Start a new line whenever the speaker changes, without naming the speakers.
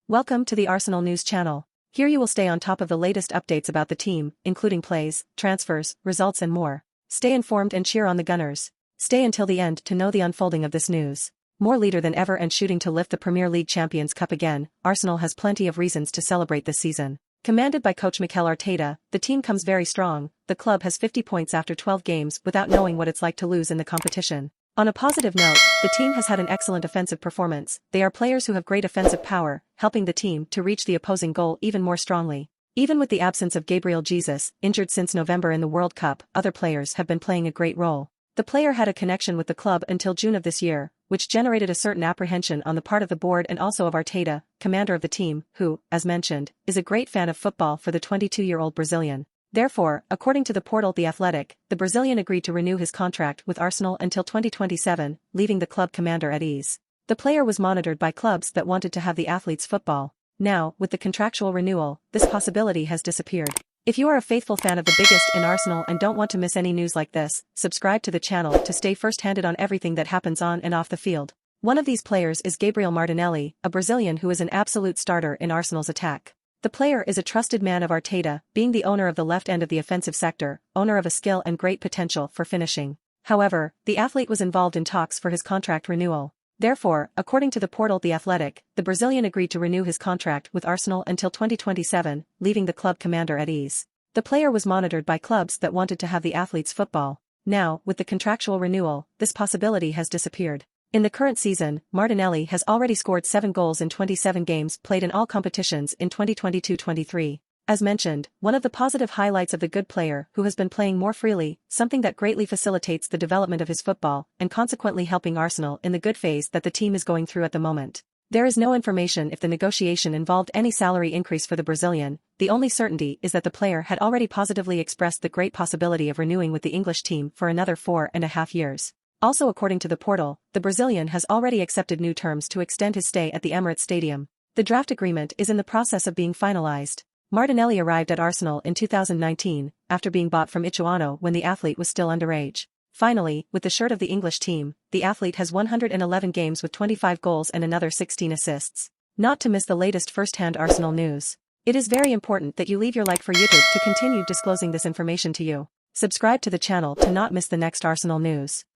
Welcome to the Arsenal News channel. Here you will stay on top of the latest updates about the team, including plays, transfers, results and more. Stay informed and cheer on the Gunners. Stay until the end to know the unfolding of this news. More leader than ever and shooting to lift the Premier League Champions Cup again, Arsenal has plenty of reasons to celebrate this season. Commanded by coach Mikel Arteta, the team comes very strong. The club has 50 points after 12 games without knowing what it's like to lose in the competition. On a positive note, the team has had an excellent offensive performance. They are players who have great offensive power, helping the team to reach the opposing goal even more strongly. Even with the absence of Gabriel Jesus, injured since November in the World Cup, other players have been playing a great role. The player had a connection with the club until June of this year, which generated a certain apprehension on the part of the board and also of Arteta, commander of the team, who, as mentioned, is a great fan of football for the 22-year-old Brazilian. Therefore, according to the portal The Athletic, the Brazilian agreed to renew his contract with Arsenal until 2027, leaving the club commander at ease. The player was monitored by clubs that wanted to have the athlete's football. Now, with the contractual renewal, this possibility has disappeared. If you are a faithful fan of the biggest in Arsenal and don't want to miss any news like this, subscribe to the channel to stay first-handed on everything that happens on and off the field. One of these players is Gabriel Martinelli, a Brazilian who is an absolute starter in Arsenal's attack. The player is a trusted man of Arteta, being the owner of the left end of the offensive sector, owner of a skill and great potential for finishing. However, the athlete was involved in talks for his contract renewal. Therefore, according to the portal The Athletic, the Brazilian agreed to renew his contract with Arsenal until 2027, leaving the club commander at ease. The player was monitored by clubs that wanted to have the athlete's football. Now, with the contractual renewal, this possibility has disappeared. In the current season, Martinelli has already scored 7 goals in 27 games played in all competitions in 2022-23. As mentioned, one of the positive highlights of the good player who has been playing more freely, something that greatly facilitates the development of his football and consequently helping Arsenal in the good phase that the team is going through at the moment. There is no information if the negotiation involved any salary increase for the Brazilian. The only certainty is that the player had already positively expressed the great possibility of renewing with the English team for another 4.5 years. Also, according to the portal, the Brazilian has already accepted new terms to extend his stay at the Emirates Stadium. The draft agreement is in the process of being finalized. Martinelli arrived at Arsenal in 2019, after being bought from Ituano when the athlete was still underage. Finally, with the shirt of the English team, the athlete has 111 games with 25 goals and another 16 assists. Not to miss the latest first-hand Arsenal news. It is very important that you leave your like for YouTube to continue disclosing this information to you. Subscribe to the channel to not miss the next Arsenal news.